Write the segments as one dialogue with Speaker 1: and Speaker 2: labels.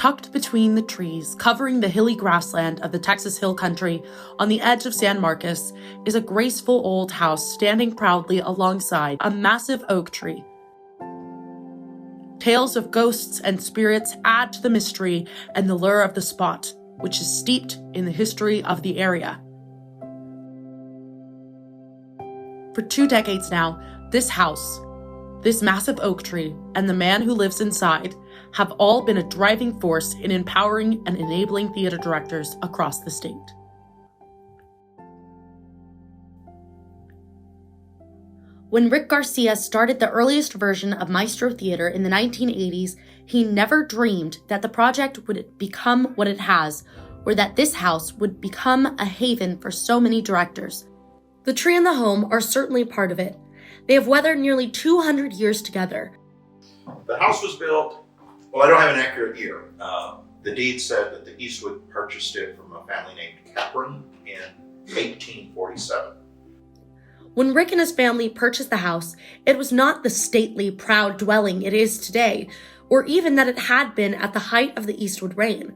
Speaker 1: Tucked between the trees covering the hilly grassland of the Texas Hill Country on the edge of San Marcos is a graceful old house standing proudly alongside a massive oak tree. Tales of ghosts and spirits add to the mystery and the lure of the spot, which is steeped in the history of the area. For 2 decades now, this house, this massive oak tree, and the man who lives inside have all been a driving force in empowering and enabling theater directors across the state. When Rick Garcia started the earliest version of Maestro Theater in the 1980s, he never dreamed that the project would become what it has, or that this house would become a haven for so many directors. The tree and the home are certainly part of it. They have weathered nearly 200 years together.
Speaker 2: The house was built, well, I don't have an accurate year. The deed said that the Eastwood purchased it from a family named Capron in 1847.
Speaker 1: When Rick and his family purchased the house, it was not the stately, proud dwelling it is today, or even that it had been at the height of the Eastwood reign.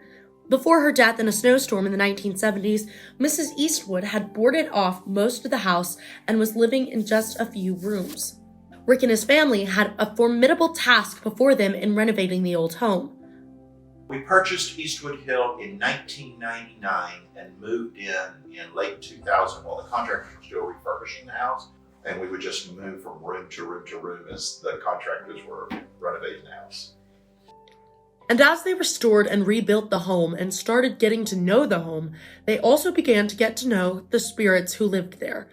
Speaker 1: Before her death in a snowstorm in the 1970s, Mrs. Eastwood had boarded off most of the house and was living in just a few rooms. Rick and his family had a formidable task before them in renovating the old home.
Speaker 2: We purchased Eastwood Hill in 1999 and moved in late 2000 while the contractors were still refurbishing the house. And we would just move from room to room to room as the contractors were renovating the house.
Speaker 1: And as they restored and rebuilt the home and started getting to know the home, they also began to get to know the spirits who lived there.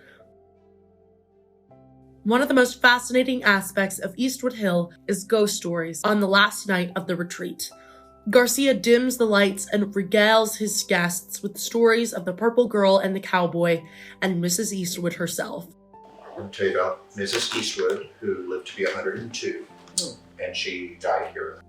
Speaker 1: One of the most fascinating aspects of Eastwood Hill is ghost stories on the last night of the retreat. Garcia dims the lights and regales his guests with stories of the purple girl and the cowboy and Mrs. Eastwood herself.
Speaker 2: I'm going to tell you about Mrs. Eastwood, who lived to be 102, and she died here.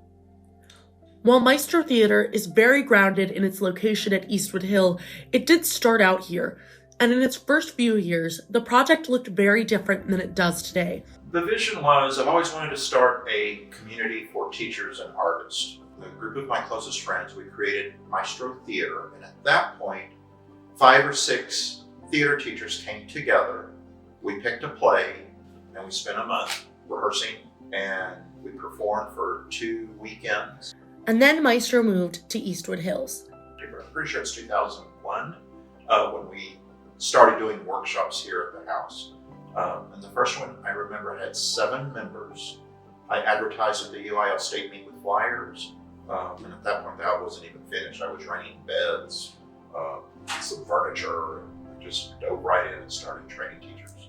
Speaker 1: While Maestro Theater is very grounded in its location at Eastwood Hill, it did start out here, and in its first few years, the project looked very different than it does today.
Speaker 2: The vision was, I've always wanted to start a community for teachers and artists. A group of my closest friends, we created Maestro Theater, and at that point, 5 or 6 theater teachers came together. We picked a play, and we spent a month rehearsing, and we performed for 2 weekends.
Speaker 1: And then Maestro moved to Eastwood Hills.
Speaker 2: I'm pretty sure it's 2001 when we started doing workshops here at the house. And the first one I remember had 7 members. I advertised at the UIL State Meet with flyers. And at that point, that wasn't even finished. I was renting beds, some furniture, and just dove right in and started training teachers.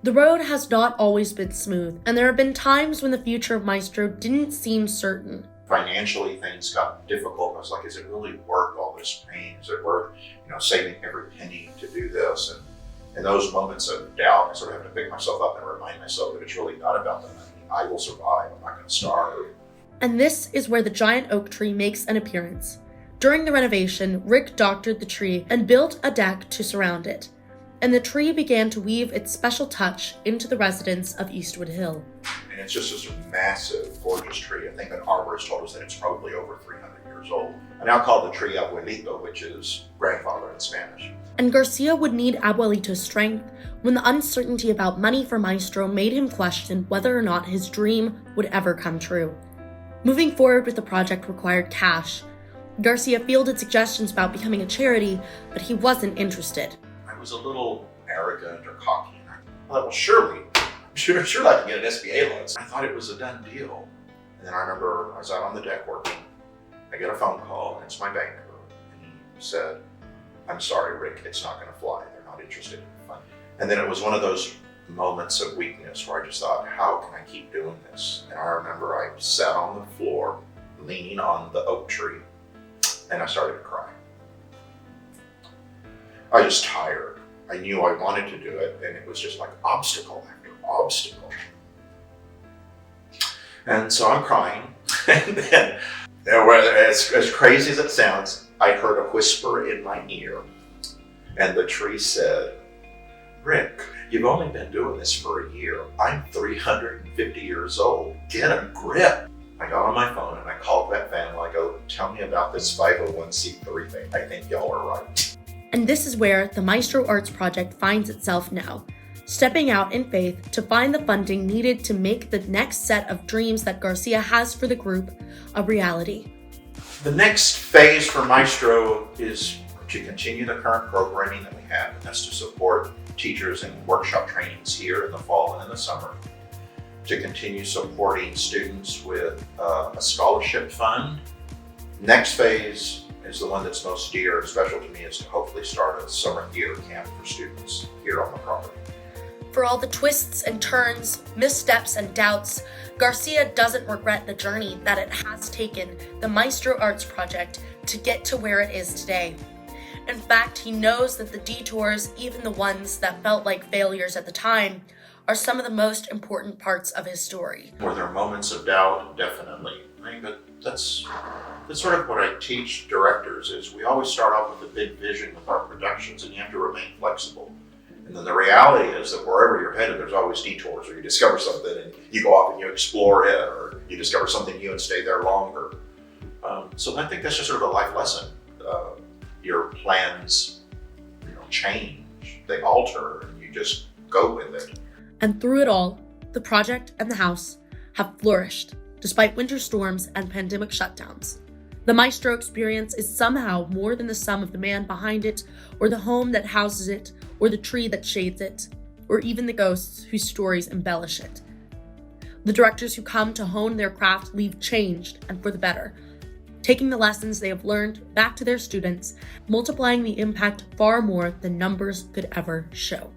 Speaker 1: The road has not always been smooth, and there have been times when the future of Maestro didn't seem certain.
Speaker 2: Financially, things got difficult. I was like, is it really worth all this pain? Is it worth, saving every penny to do this? And in those moments of doubt, I sort of have to pick myself up and remind myself that it's really not about the money. I will survive. I'm not going to starve.
Speaker 1: And this is where the giant oak tree makes an appearance. During the renovation, Rick doctored the tree and built a deck to surround it. And the tree began to weave its special touch into the residents of Eastwood Hill.
Speaker 2: And it's just this massive, gorgeous tree. I think an arborist told us that it's probably over 300 years old. I now call the tree Abuelito, which is grandfather in Spanish.
Speaker 1: And Garcia would need Abuelito's strength when the uncertainty about money for Maestro made him question whether or not his dream would ever come true. Moving forward with the project required cash. Garcia fielded suggestions about becoming a charity, but he wasn't interested.
Speaker 2: I was a little arrogant or cocky, and I thought, well, surely I can get an SBA loan. I thought it was a done deal. And then I remember I was out on the deck working. I get a phone call, and it's my banker, and he said, I'm sorry, Rick, it's not going to fly. They're not interested in the fund. And then it was one of those moments of weakness where I just thought, how can I keep doing this? And I remember I sat on the floor, leaning on the oak tree, and I started to cry. I was just tired. I knew I wanted to do it, and it was just like obstacle after obstacle. And so I'm crying, and then, as crazy as it sounds, I heard a whisper in my ear, and the tree said, Rick, you've only been doing this for a year. I'm 350 years old. Get a grip. I got on my phone and I called that family. I go, tell me about this 501c3 thing. I think y'all are right.
Speaker 1: And this is where the Maestro Arts Project finds itself now, stepping out in faith to find the funding needed to make the next set of dreams that Garcia has for the group a reality.
Speaker 2: The next phase for Maestro is to continue the current programming that we have, and that's to support teachers in workshop trainings here in the fall and in the summer, to continue supporting students with a scholarship fund. Next phase is the one that's most dear and special to me, is to hopefully start a summer theater camp for students here on the property.
Speaker 1: For all the twists and turns, missteps and doubts, Garcia doesn't regret the journey that it has taken the Maestro Arts Project to get to where it is today. In fact, he knows that the detours, even the ones that felt like failures at the time, are some of the most important parts of his story.
Speaker 2: Were there moments of doubt? Definitely. Right? But that's sort of what I teach directors, is we always start off with a big vision with our productions, and you have to remain flexible. And then the reality is that wherever you're headed, there's always detours, or you discover something and you go off and you explore it, or you discover something new and stay there longer. So I think that's just sort of a life lesson. Your plans, change, they alter, and you just go with it.
Speaker 1: And through it all, the project and the house have flourished, despite winter storms and pandemic shutdowns. The Maestro experience is somehow more than the sum of the man behind it, or the home that houses it, or the tree that shades it, or even the ghosts whose stories embellish it. The directors who come to hone their craft leave changed and for the better, taking the lessons they have learned back to their students, multiplying the impact far more than numbers could ever show.